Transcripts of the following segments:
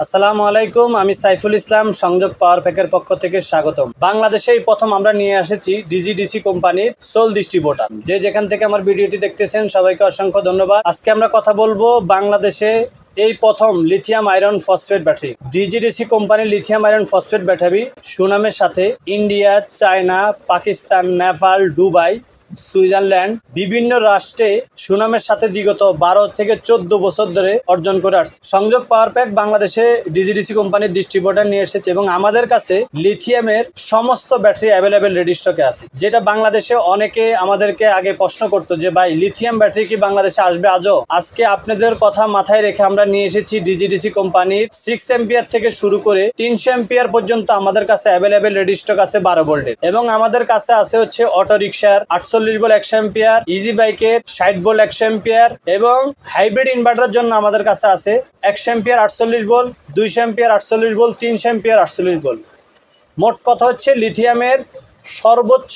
আসসালামু আলাইকুম, আমি সাইফুল ইসলাম সংযোগ পাওয়ার প্যাকের পক্ষ থেকে স্বাগতম। বাংলাদেশেই প্রথম আমরা নিয়ে এসেছি ডিজিডিসি কোম্পানির সোল ডিস্ট্রিবিউটর। যে যেখান থেকে আমার ভিডিওটি দেখতেছেন সবাইকে অসংখ্য ধন্যবাদ। আজকে আমরা কথা বলবো বাংলাদেশে এই প্রথম lithium iron phosphate battery. DGDC কোম্পানির লিথিয়াম আয়রন ফসফেট ব্যাটারি সুনামের সাথে India, China, Pakistan, Nepal, Dubai, Switzerland বিভিন্ন রাষ্ট্রে সুনামের সাথে বিগত 12 থেকে 14 বছর ধরে অর্জন করে আসছে। সংযোগ পাওয়ার প্যাক বাংলাদেশে ডিজিডিসি কোম্পানির ডিস্ট্রিবিউটর নিয়ে এসেছে এবং আমাদের কাছে লিথিয়ামের সমস্ত ব্যাটারি অ্যাভেলেবেল রেডি স্টকে আছে। যেটা বাংলাদেশে অনেকে আমাদেরকে আগে প্রশ্ন করতো যে ভাই লিথিয়াম ব্যাটারি কি বাংলাদেশে আসবে আজও? আজকে আপনাদের কথা মাথায় রেখে আমরা নিয়ে এসেছি ডিজিডিসি কোম্পানির 6 এম্পিয়ার থেকে শুরু করে 300 এম্পিয়ার পর্যন্ত আমাদের কাছে অ্যাভেলেবেল রেডি স্টক আছে 12 ভোল্টের। এবং আমাদের কাছে আছে হচ্ছে অটো রিক্সার 48 ভোল্ট 100 এম্পিয়ার, ইজি বাইকের 60 ভোল্ট 100 এম্পিয়ার এবং হাইব্রিড ইনভার্টারের জন্য আমাদের কাছে আছে 100 ampere 48 volt, 200 ampere 48 volt, 300 ampere 48 volt. মোট কথা হচ্ছে লিথিয়ামের সর্বোচ্চ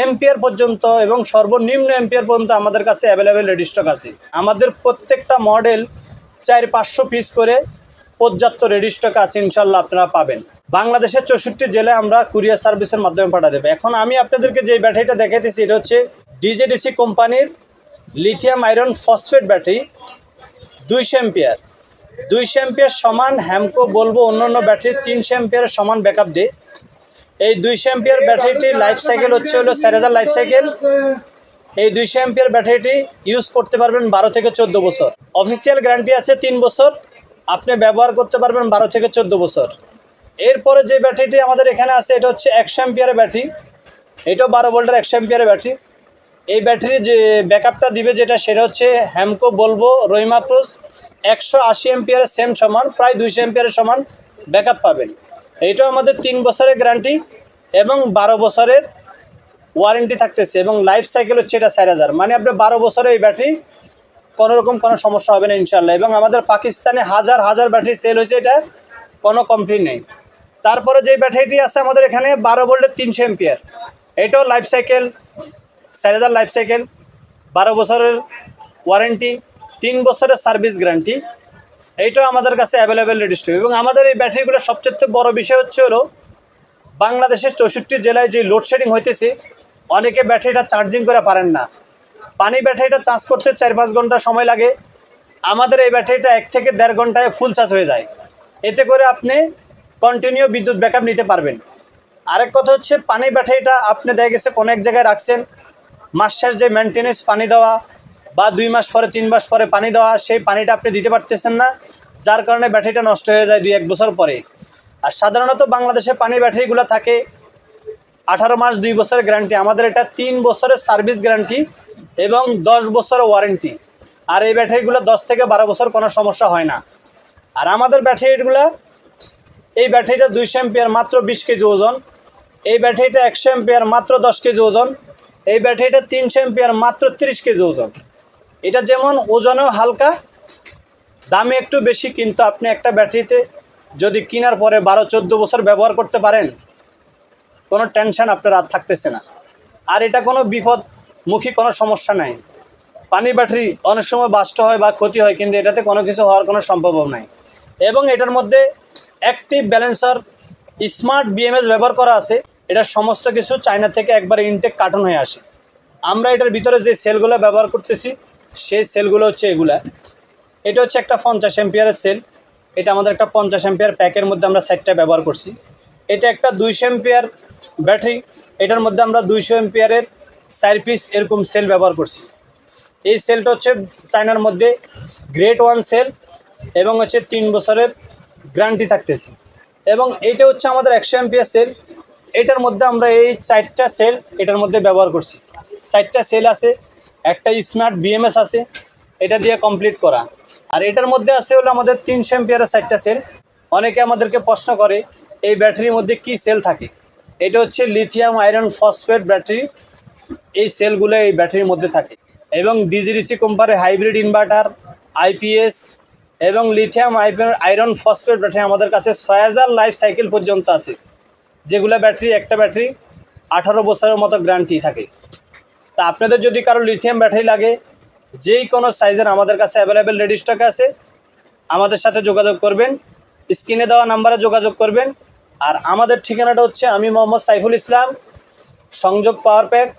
এম্পিয়ার পর্যন্ত এবং সর্বনিম্ন এম্পিয়ার পর্যন্ত আমাদের কাছে অ্যাভেলেবেল রেডি স্টক আছে। আমাদের প্রত্যেকটা মডেল 400-500 পিস করে পর্যাপ্ত রেডি স্টক আছে, ইনশাল্লাহ আপনারা পাবেন। বাংলাদেশের 64 জেলায় আমরা কুরিয়ার সার্ভিসের মাধ্যমে পাঠিয়ে দেবো। এখন আমি আপনাদেরকে যে ব্যাটারিটা দেখাইতেছি এটা হচ্ছে ডিজিডিসি কোম্পানির lithium iron phosphate battery 200 ampere. 200 ampere সমান হ্যামকো বলবো অন্যান্য ব্যাটারি 300 এম্পিয়ারের সমান ব্যাকআপ দেয়। এই 200 এম্পিয়ার ব্যাটারিটির লাইফ সাইকেল হচ্ছে হলো 4000 লাইফ সাইকেল। এই 200 এম্পিয়ার ব্যাটারিটি ইউজ করতে পারবেন 12 থেকে 14 বছর। অফিসিয়াল গ্যারান্টি আছে 3 বছর, আপনি ব্যবহার করতে পারবেন 12 থেকে 14 বছর। এরপরে যে ব্যাটারিটি আমাদের এখানে আছে এটা হচ্ছে 100 এম্পিয়ারের ব্যাটারি। এটাও 12 ভোল্টের 100 এম্পিয়ারের ব্যাটারি। এই ব্যাটারি যে ব্যাকআপটা দিবে যেটা সেটা হচ্ছে হ্যামকো বলবো রহিমা প্রুস 180 এম্পিয়ারের সেম সমান, প্রায় 200 এম্পিয়ারের সমান ব্যাকআপ পাবেন। এইটাও আমাদের 3 বছরের গ্যারান্টি এবং 12 বছরের ওয়ারেন্টি থাকতেছে এবং লাইফ সাইকেল হচ্ছে এটা 4000। মানে আপনার 12 বছরে এই ব্যাটারি কোনোরকম কোনো সমস্যা হবে না ইনশাল্লাহ। এবং আমাদের পাকিস্তানে হাজার হাজার ব্যাটারি সেল হয়েছে, এটা কোনো কমপ্লেন নেই। তারপরে যে ব্যাটারিটি আছে আমাদের এখানে 12 ভোল্টের 300 এম্পিয়ার। এটাও লাইফ সাইকেল 4000 লাইফ সাইকেল, 12 বছরের ওয়ারেন্টি, 3 বছরের সার্ভিস গ্যারান্টি। এইটাও আমাদের কাছে অ্যাভেলেবেল রেডি স্টক। এবং আমাদের এই ব্যাটারিগুলোর সবচেয়ে বড় বিষয় হচ্ছে হলো বাংলাদেশের 64 জেলায় যে লোডশেডিং হইতেছে অনেকে ব্যাটারিটা চার্জিং করে পারেন না। পানি ব্যাটারিটা চার্জ করতে 4-5 ঘন্টা সময় লাগে। আমাদের এই ব্যাটারিটা 1 থেকে 1.5 ঘন্টায় ফুল চার্জ হয়ে যায়। এতে করে আপনি কন্টিনিউ বিদ্যুৎ ব্যাকআপ নিতে পারবেন। আরেক কথা হচ্ছে পানি ব্যাটারিটা আপনি দেখা গেছে কোনো এক জায়গায় রাখছেন, মাস শেষ যে মেনটেনেন্স পানি দেওয়া বা 2 মাস পরে 3 মাস পরে পানি দেওয়া, সেই পানিটা আপনি দিতে পারতেছেন না, যার কারণে ব্যাটারিটা নষ্ট হয়ে যায় 2-1 বছর পরে। আর সাধারণত বাংলাদেশে পানি ব্যাটারিগুলো থাকে 18 মাস 2 বছরের গ্যারান্টি। আমাদের এটা 3 বছরের সার্ভিস গ্যারান্টি এবং 10 বছরের ওয়ারেন্টি। আর এই ব্যাটারিগুলো 10 থেকে 12 বছর কোনো সমস্যা হয় না। আর আমাদের ব্যাটারিগুলো এই ব্যাটারিটা 200 এম্পিয়ার মাত্র 20 কেজি ওজন, এই ব্যাটারিটা 100 এম্পিয়ার মাত্র 10 কেজি ওজন, এই ব্যাটারিটা 300 এম্পিয়ার মাত্র 30 কেজি ওজন। এটা যেমন ওজনেও হালকা, দামে একটু বেশি, কিন্তু আপনি একটা ব্যাটারিতে যদি কেনার পরে 12-14 বছর ব্যবহার করতে পারেন কোনো টেনশন আপনার আর থাকতেছে না। আর এটা কোনো বিপদমুখী কোনো সমস্যা নাই। পানি ব্যাটারি অনেক সময় বাস্ট হয় বা ক্ষতি হয়, কিন্তু এটাতে কোনো কিছু হওয়ার কোনো সম্ভাবনা নাই। এবং এটার মধ্যে অ্যাক্টিভ ব্যালেন্সার স্মার্ট বিএমএস ব্যবহার করা আছে। এটার সমস্ত কিছু চায়না থেকে একবারে ইনটেক কার্টন হয়ে আসে। আমরা এটার ভিতরে যে সেলগুলো ব্যবহার করতেছি সেই সেলগুলো হচ্ছে এগুলা। এটা হচ্ছে একটা 50 এম্পিয়ারের সেল। এটা আমাদের একটা 50 এম্পিয়ার প্যাকের মধ্যে আমরা 7টা ব্যবহার করছি। এটা একটা 200 এম্পিয়ার ব্যাটারি, এটার মধ্যে আমরা 200 এম্পিয়ারের 4 পিস এরকম সেল ব্যবহার করছি। এই সেলটা হচ্ছে চায়নার মধ্যে গ্রেড 1 সেল এবং হচ্ছে 3 বছরের গ্যারান্টি থাকতেছে। এবং এইটা হচ্ছে আমাদের 100 এম্পিয়ার সেল। এটার মধ্যে আমরা এই 4টা সেল এটার মধ্যে ব্যবহার করছি। 4টা সেল আছে, একটা স্মার্ট বিএমএস আছে, এটা দিয়ে কমপ্লিট করা। আর এটার মধ্যে আছে হলো আমাদের 300 এম্পিয়ারের 4টা সেল। অনেকে আমাদেরকে প্রশ্ন করে এই ব্যাটারির মধ্যে কি সেল থাকে। এটা হচ্ছে লিথিয়াম আয়রন ফসফেট ব্যাটারি, এই সেলগুলো এই ব্যাটারির মধ্যে থাকে। এবং ডিজিডিসি কোম্পানির হাইব্রিড ইনভার্টার, আইপিএস এবং লিথিয়াম আয়রন ফসফেট ব্যাটারি আমাদের কাছে 6000 লাইফ সাইকেল পর্যন্ত আছে, যেগুলো ব্যাটারি একটা ব্যাটারি 18 বছরের মতো গ্যারান্টি থাকে। তা আপনাদের যদি কারো লিথিয়াম ব্যাটারি লাগে যেই কোনো সাইজের আমাদের কাছে অ্যাভেলেবেল রেডি স্টক আছে, আমাদের সাথে যোগাযোগ করবেন। স্ক্রিনে দেওয়া নাম্বারে যোগাযোগ করবেন। আর আমাদের ঠিকানাটা হচ্ছে, আমি মোহাম্মদ সাইফুল ইসলাম, সংযোগ পাওয়ার প্যাক,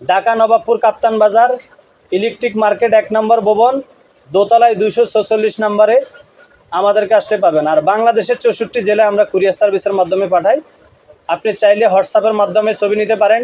ঢাকা নবাবপুর কাপ্তান বাজার, ইলেকট্রিক মার্কেট 1 নম্বর ভবন, দোতলায় 246 নম্বরে আমাদেরকে আসতে পাবেন। আর বাংলাদেশের 64 জেলায় আমরা কুরিয়ার সার্ভিসের মাধ্যমে পাঠাই। আপনি চাইলে হোয়াটসঅ্যাপের মাধ্যমে ছবি নিতে পারেন।